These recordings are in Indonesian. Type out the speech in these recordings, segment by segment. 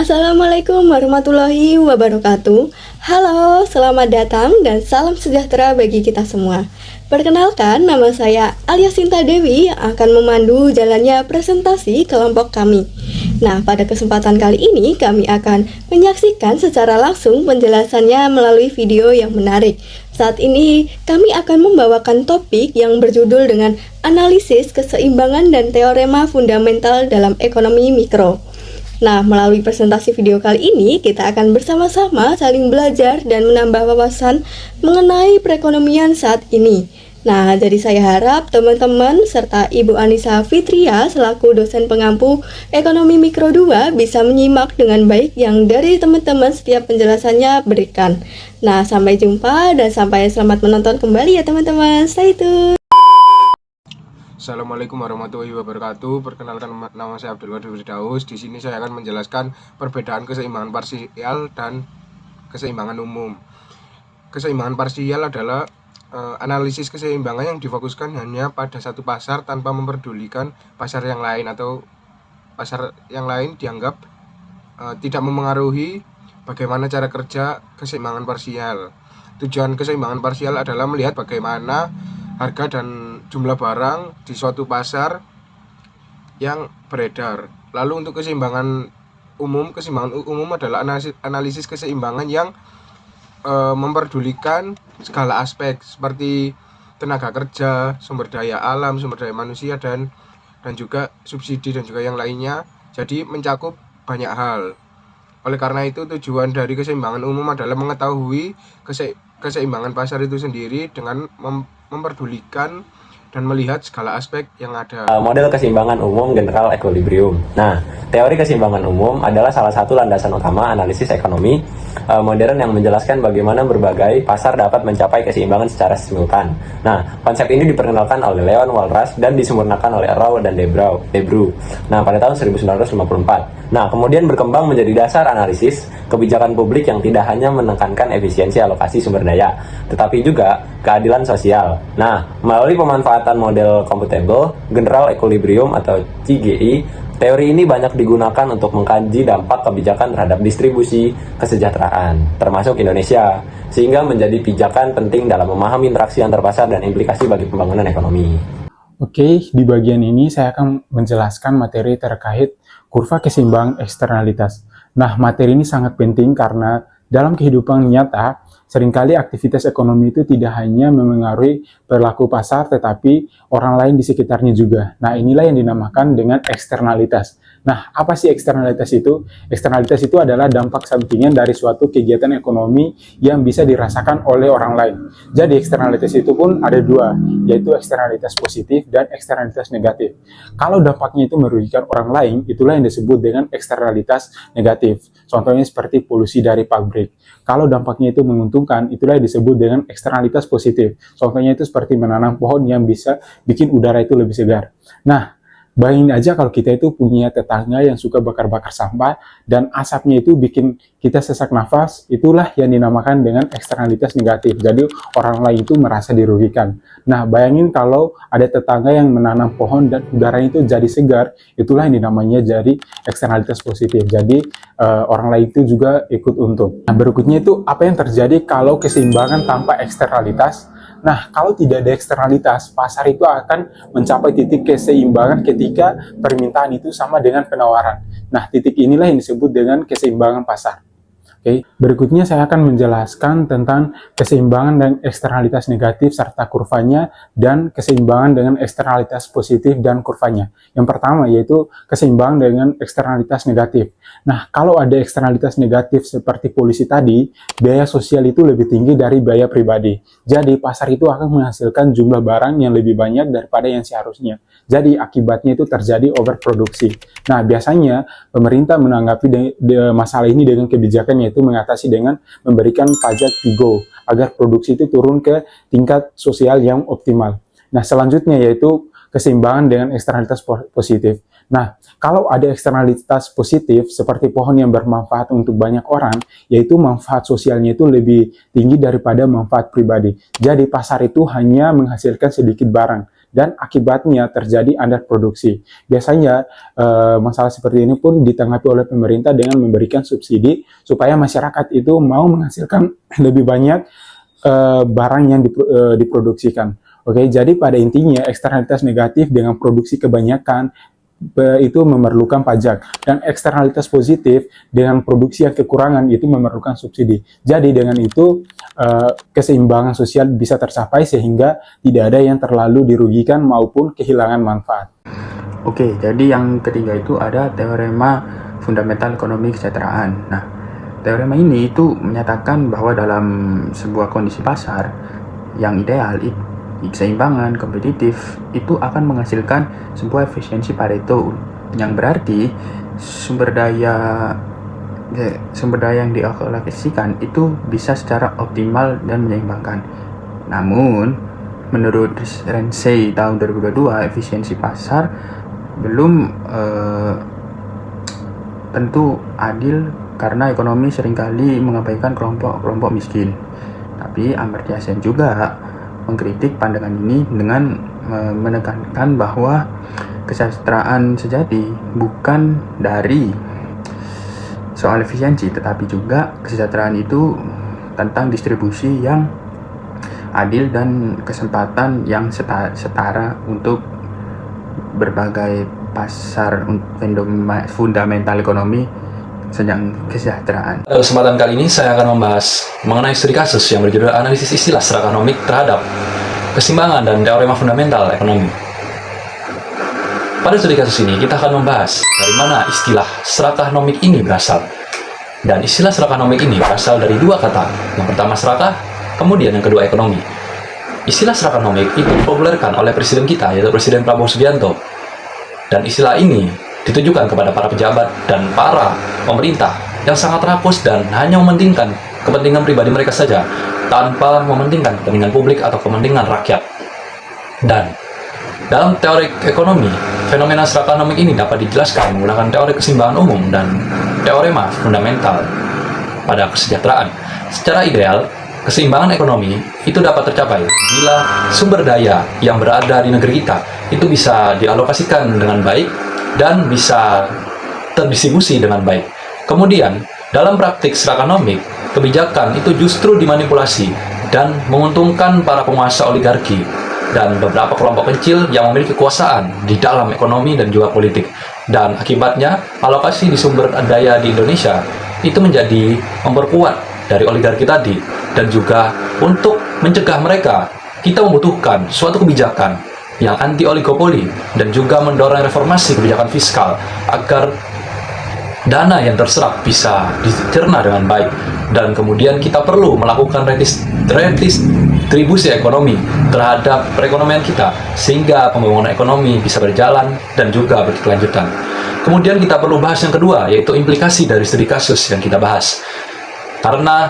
Assalamualaikum warahmatullahi wabarakatuh. Halo, selamat datang dan salam sejahtera bagi kita semua. Perkenalkan, nama saya Alia Sinta Dewi yang akan memandu jalannya presentasi kelompok kami. Nah, pada kesempatan kali ini kami akan menyaksikan secara langsung penjelasannya melalui video yang menarik. Saat ini kami akan membawakan topik yang berjudul dengan analisis keseimbangan dan teorema fundamental dalam ekonomi mikro. Nah, melalui presentasi video kali ini, kita akan bersama-sama saling belajar dan menambah wawasan mengenai perekonomian saat ini. Nah, jadi saya harap teman-teman serta Ibu Anissa Fitria selaku dosen pengampu Ekonomi Mikro 2 bisa menyimak dengan baik yang dari teman-teman setiap penjelasannya berikan. Nah, sampai jumpa dan sampai selamat menonton kembali ya teman-teman. Stay tune. Assalamualaikum warahmatullahi wabarakatuh. Perkenalkan, nama saya Abdul Qadir Firdaus. Di sini saya akan menjelaskan perbedaan keseimbangan parsial dan keseimbangan umum. Keseimbangan parsial adalah analisis keseimbangan yang difokuskan hanya pada satu pasar tanpa memperdulikan pasar yang lain, atau pasar yang lain dianggap tidak memengaruhi bagaimana cara kerja keseimbangan parsial. Tujuan keseimbangan parsial adalah melihat bagaimana harga dan jumlah barang di suatu pasar yang beredar. Lalu untuk keseimbangan umum adalah analisis keseimbangan yang memperdulikan segala aspek seperti tenaga kerja, sumber daya alam, sumber daya manusia, dan juga subsidi dan juga yang lainnya. Jadi mencakup banyak hal. Oleh karena itu, tujuan dari keseimbangan umum adalah mengetahui keseimbangan pasar itu sendiri dengan memperdulikan dan melihat segala aspek yang ada. Model keseimbangan umum general equilibrium. Nah, teori keseimbangan umum adalah salah satu landasan utama analisis ekonomi modern yang menjelaskan bagaimana berbagai pasar dapat mencapai keseimbangan secara simultan. Nah, konsep ini diperkenalkan oleh Leon Walras dan disempurnakan oleh Rao dan Debru. Nah, pada tahun 1954. Nah, kemudian berkembang menjadi dasar analisis kebijakan publik yang tidak hanya menekankan efisiensi alokasi sumber daya, tetapi juga keadilan sosial. Nah, melalui pemanfaatan model computable general equilibrium atau CGI, teori ini banyak digunakan untuk mengkaji dampak kebijakan terhadap distribusi kesejahteraan, termasuk Indonesia, sehingga menjadi pijakan penting dalam memahami interaksi antar pasar dan implikasi bagi pembangunan ekonomi. Oke, di bagian ini saya akan menjelaskan materi terkait kurva keseimbangan eksternalitas. Nah, materi ini sangat penting karena dalam kehidupan nyata, seringkali aktivitas ekonomi itu tidak hanya memengaruhi perilaku pasar, tetapi orang lain di sekitarnya juga. Nah, inilah yang dinamakan dengan eksternalitas. Nah, apa sih eksternalitas itu? Eksternalitas itu adalah dampak sampingan dari suatu kegiatan ekonomi yang bisa dirasakan oleh orang lain. Jadi, eksternalitas itu pun ada dua, yaitu eksternalitas positif dan eksternalitas negatif. Kalau dampaknya itu merugikan orang lain, itulah yang disebut dengan eksternalitas negatif. Contohnya seperti polusi dari pabrik. Kalau dampaknya itu menguntungkan, itulah yang disebut dengan eksternalitas positif. Contohnya itu seperti menanam pohon yang bisa bikin udara itu lebih segar. Nah, bayangin aja kalau kita itu punya tetangga yang suka bakar-bakar sampah dan asapnya itu bikin kita sesak nafas, itulah yang dinamakan dengan eksternalitas negatif. Jadi orang lain itu merasa dirugikan. Nah, bayangin kalau ada tetangga yang menanam pohon dan udaranya itu jadi segar, itulah yang dinamanya jadi eksternalitas positif. Jadi orang lain itu juga ikut untung. Nah, berikutnya itu apa yang terjadi kalau keseimbangan tanpa eksternalitas? Nah, kalau tidak ada eksternalitas, pasar itu akan mencapai titik keseimbangan ketika permintaan itu sama dengan penawaran. Nah, titik inilah yang disebut dengan keseimbangan pasar. Oke, berikutnya saya akan menjelaskan tentang keseimbangan dan eksternalitas negatif serta kurvanya, dan keseimbangan dengan eksternalitas positif dan kurvanya. Yang pertama yaitu keseimbangan dengan eksternalitas negatif. Nah, kalau ada eksternalitas negatif seperti polusi tadi, biaya sosial itu lebih tinggi dari biaya pribadi. Jadi, pasar itu akan menghasilkan jumlah barang yang lebih banyak daripada yang seharusnya. Jadi, akibatnya itu terjadi overproduksi. Nah, biasanya pemerintah menanggapi masalah ini dengan kebijakannya itu mengatasi dengan memberikan pajak PIGO agar produksi itu turun ke tingkat sosial yang optimal. Nah, selanjutnya yaitu keseimbangan dengan eksternalitas positif. Nah, kalau ada eksternalitas positif seperti pohon yang bermanfaat untuk banyak orang, yaitu manfaat sosialnya itu lebih tinggi daripada manfaat pribadi. Jadi pasar itu hanya menghasilkan sedikit barang dan akibatnya terjadi underproduksi. Biasanya masalah seperti ini pun ditanggapi oleh pemerintah dengan memberikan subsidi supaya masyarakat itu mau menghasilkan lebih banyak barang yang diproduksikan. Oke, jadi pada intinya eksternalitas negatif dengan produksi kebanyakan itu memerlukan pajak, dan eksternalitas positif dengan produksi yang kekurangan itu memerlukan subsidi. Jadi dengan itu keseimbangan sosial bisa tercapai sehingga tidak ada yang terlalu dirugikan maupun kehilangan manfaat. Oke, jadi yang ketiga itu ada teorema fundamental ekonomi kesejahteraan. Nah, teorema ini itu menyatakan bahwa dalam sebuah kondisi pasar yang ideal, keseimbangan kompetitif itu akan menghasilkan sebuah efisiensi Pareto, yang berarti sumber daya yang dialokasikan itu bisa secara optimal dan menyeimbangkan. Namun menurut Rensei tahun 2022, efisiensi pasar belum tentu adil karena ekonomi seringkali mengabaikan kelompok miskin. Tapi Amartya Sen juga mengkritik pandangan ini dengan menekankan bahwa kesejahteraan sejati bukan dari soal efisiensi, tetapi juga kesejahteraan itu tentang distribusi yang adil dan kesempatan yang setara untuk berbagai pasar fundamental ekonomi sedang kesejahteraan. Pada kesempatan kali ini saya akan membahas mengenai studi kasus yang berjudul Analisis Istilah Serakanomik terhadap Keseimbangan dan Teorema Fundamental Ekonomi. Pada studi kasus ini kita akan membahas dari mana istilah serakanomik ini berasal. Dan istilah serakanomik ini berasal dari dua kata. Yang pertama serakah, kemudian yang kedua ekonomi. Istilah serakanomik itu dipopulerkan oleh presiden kita, yaitu Presiden Prabowo Subianto. Dan istilah ini ditujukan kepada para pejabat dan para pemerintah yang sangat rakus dan hanya mementingkan kepentingan pribadi mereka saja tanpa mementingkan kepentingan publik atau kepentingan rakyat. Dan dalam teori ekonomi, fenomena serakanomik ini dapat dijelaskan menggunakan teori keseimbangan umum dan teorema fundamental pada kesejahteraan. Secara ideal, keseimbangan ekonomi itu dapat tercapai bila sumber daya yang berada di negeri kita itu bisa dialokasikan dengan baik dan bisa terdistribusi dengan baik. Kemudian, dalam praktik serakanomik, kebijakan itu justru dimanipulasi dan menguntungkan para penguasa oligarki dan beberapa kelompok kecil yang memiliki kekuasaan di dalam ekonomi dan juga politik. Dan akibatnya, alokasi di sumber daya di Indonesia itu menjadi memperkuat dari oligarki tadi. Dan juga untuk mencegah mereka, kita membutuhkan suatu kebijakan yang anti oligopoli dan juga mendorong reformasi kebijakan fiskal agar dana yang terserap bisa dicerna dengan baik. Dan kemudian kita perlu melakukan redistribusi ekonomi terhadap perekonomian kita sehingga pembangunan ekonomi bisa berjalan dan juga berkelanjutan. Kemudian kita perlu bahas yang kedua, yaitu implikasi dari studi kasus yang kita bahas. Karena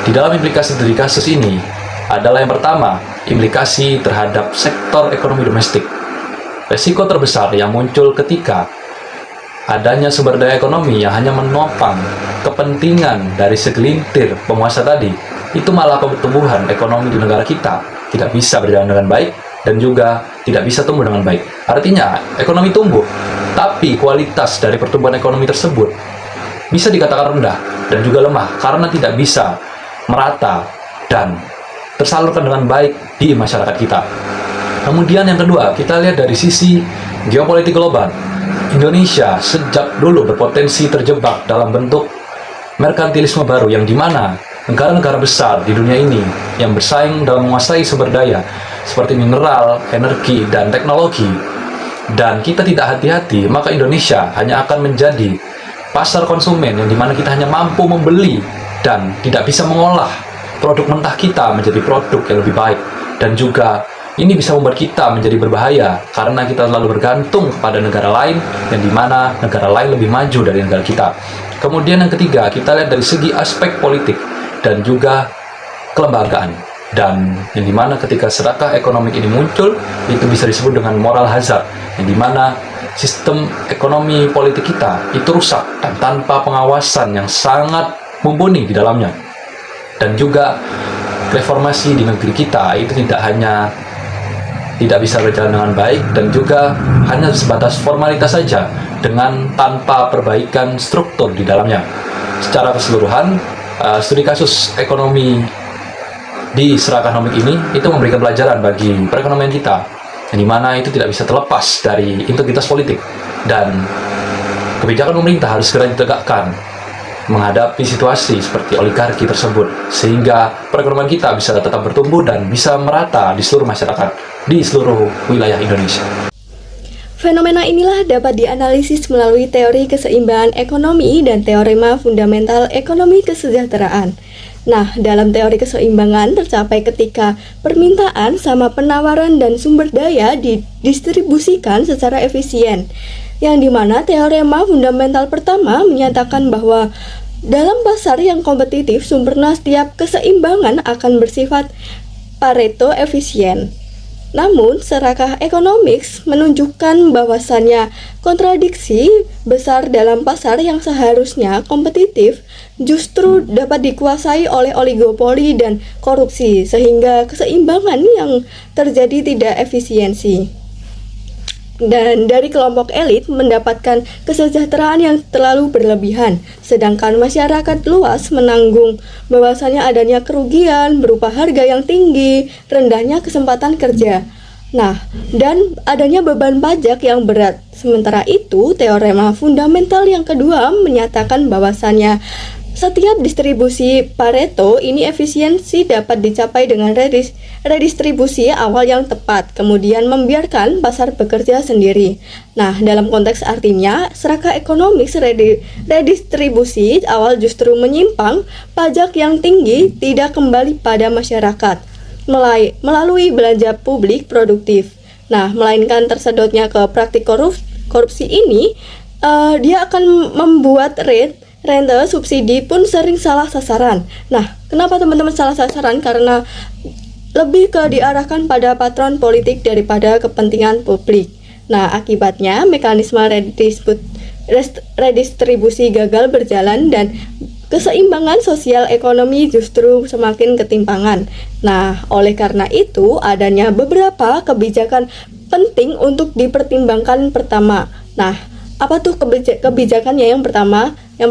di dalam implikasi studi kasus ini adalah yang pertama, implikasi terhadap sektor ekonomi domestik. Resiko terbesar yang muncul ketika adanya sumber daya ekonomi yang hanya menopang kepentingan dari segelintir penguasa tadi, itu malah pertumbuhan ekonomi di negara kita tidak bisa berjalan dengan baik dan juga tidak bisa tumbuh dengan baik. Artinya, ekonomi tumbuh, tapi kualitas dari pertumbuhan ekonomi tersebut bisa dikatakan rendah dan juga lemah karena tidak bisa merata dan tersalurkan dengan baik di masyarakat kita. Kemudian yang kedua, kita lihat dari sisi geopolitik global. Indonesia sejak dulu berpotensi terjebak dalam bentuk merkantilisme baru yang dimana negara-negara besar di dunia ini yang bersaing dalam menguasai sumber daya seperti mineral, energi, dan teknologi. Dan kita tidak hati-hati, maka Indonesia hanya akan menjadi pasar konsumen yang dimana kita hanya mampu membeli dan tidak bisa mengolah produk mentah kita menjadi produk yang lebih baik. Dan juga ini bisa membuat kita menjadi berbahaya karena kita selalu bergantung kepada negara lain yang dimana negara lain lebih maju dari negara kita. Kemudian yang ketiga, kita lihat dari segi aspek politik dan juga kelembagaan. Dan yang dimana ketika serakah ekonomi ini muncul, itu bisa disebut dengan moral hazard, yang dimana sistem ekonomi politik kita itu rusak dan tanpa pengawasan yang sangat mumpuni di dalamnya. Dan juga reformasi di negeri kita itu tidak bisa berjalan dengan baik dan juga hanya sebatas formalitas saja dengan tanpa perbaikan struktur di dalamnya. Secara keseluruhan, studi kasus ekonomi di serakanomik ini itu memberikan pelajaran bagi perekonomian kita, di mana itu tidak bisa terlepas dari integritas politik dan kebijakan pemerintah harus segera ditegakkan menghadapi situasi seperti oligarki tersebut, sehingga perekonomian kita bisa tetap bertumbuh dan bisa merata di seluruh masyarakat di seluruh wilayah Indonesia. Fenomena inilah dapat dianalisis melalui teori keseimbangan ekonomi dan teorema fundamental ekonomi kesejahteraan. Nah, dalam teori keseimbangan tercapai ketika permintaan sama penawaran dan sumber daya didistribusikan secara efisien, yang dimana teorema fundamental pertama menyatakan bahwa dalam pasar yang kompetitif sempurna setiap keseimbangan akan bersifat Pareto efisien. Namun, serakah economics menunjukkan bahwasannya kontradiksi besar dalam pasar yang seharusnya kompetitif justru dapat dikuasai oleh oligopoli dan korupsi, sehingga keseimbangan yang terjadi tidak efisiensi. Dan dari kelompok elit mendapatkan kesejahteraan yang terlalu berlebihan, sedangkan masyarakat luas menanggung bahwasanya adanya kerugian berupa harga yang tinggi, rendahnya kesempatan kerja. Nah, dan adanya beban pajak yang berat. Sementara itu, teorema fundamental yang kedua menyatakan bahwasanya setiap distribusi Pareto ini efisiensi dapat dicapai dengan redistribusi awal yang tepat, kemudian membiarkan pasar bekerja sendiri. Nah, dalam konteks artinya, serakah ekonomik redistribusi awal justru menyimpang, pajak yang tinggi tidak kembali pada masyarakat melalui belanja publik produktif. Nah, melainkan tersedotnya ke praktik korupsi ini, dia akan membuat rente subsidi pun sering salah sasaran. Nah, kenapa teman-teman salah sasaran? Karena lebih ke diarahkan pada patron politik daripada kepentingan publik. Nah, akibatnya mekanisme redistribusi gagal berjalan dan keseimbangan sosial ekonomi justru semakin ketimpangan. Nah, oleh karena itu adanya beberapa kebijakan penting untuk dipertimbangkan pertama. Nah, apa tuh kebijakannya? Yang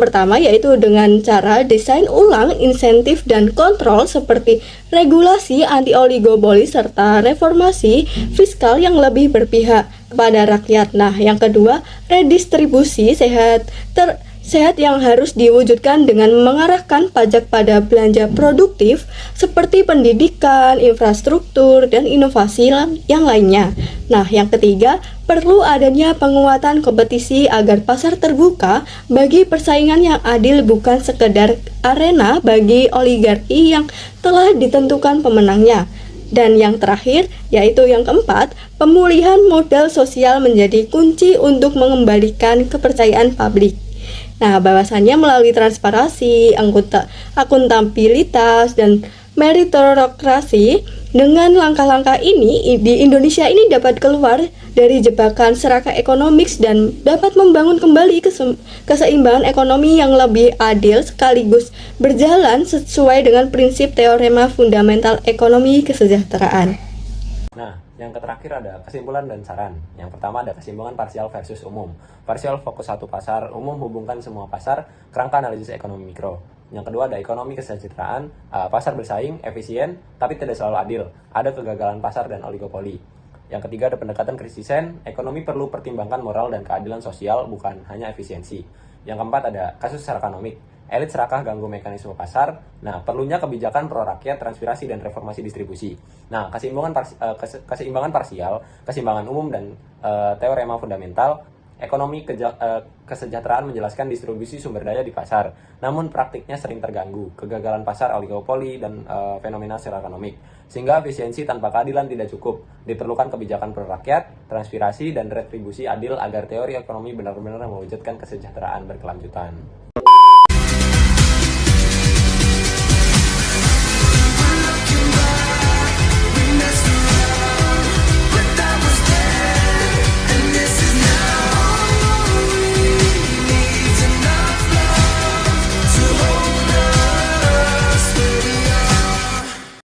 pertama yaitu dengan cara desain ulang insentif dan kontrol seperti regulasi anti oligopoli serta reformasi fiskal yang lebih berpihak kepada rakyat. Nah, yang kedua, redistribusi sehat yang harus diwujudkan dengan mengarahkan pajak pada belanja produktif seperti pendidikan, infrastruktur, dan inovasi yang lainnya. Nah, yang ketiga, perlu adanya penguatan kompetisi agar pasar terbuka bagi persaingan yang adil, bukan sekedar arena bagi oligarki yang telah ditentukan pemenangnya. Dan yang terakhir, yaitu yang keempat, pemulihan modal sosial menjadi kunci untuk mengembalikan kepercayaan publik. Nah, bahwasannya melalui transparansi, akuntabilitas, dan meritokrasi, dengan langkah-langkah ini di Indonesia ini dapat keluar dari jebakan serakah ekonomiks dan dapat membangun kembali keseimbangan ekonomi yang lebih adil sekaligus berjalan sesuai dengan prinsip teorema fundamental ekonomi kesejahteraan. Nah, yang terakhir ada kesimpulan dan saran. Yang pertama ada kesimbangan parsial versus umum. Parsial fokus satu pasar, umum hubungkan semua pasar, kerangka analisis ekonomi mikro. Yang kedua ada ekonomi kesejahteraan, pasar bersaing, efisien, tapi tidak selalu adil. Ada kegagalan pasar dan oligopoli. Yang ketiga ada pendekatan krisisen, ekonomi perlu pertimbangkan moral dan keadilan sosial, bukan hanya efisiensi. Yang keempat ada kasus serakanomik. Elit serakah ganggu mekanisme pasar. Nah, perlunya kebijakan pro rakyat, transparansi, dan reformasi distribusi. Nah, keseimbangan parsial, keseimbangan umum, dan teorema fundamental ekonomi kesejahteraan menjelaskan distribusi sumber daya di pasar. Namun praktiknya sering terganggu, kegagalan pasar, oligopoli, dan fenomena serakanomik. Sehingga efisiensi tanpa keadilan tidak cukup. Diperlukan kebijakan pro rakyat, transparansi, dan retribusi adil agar teori ekonomi benar-benar mewujudkan kesejahteraan berkelanjutan.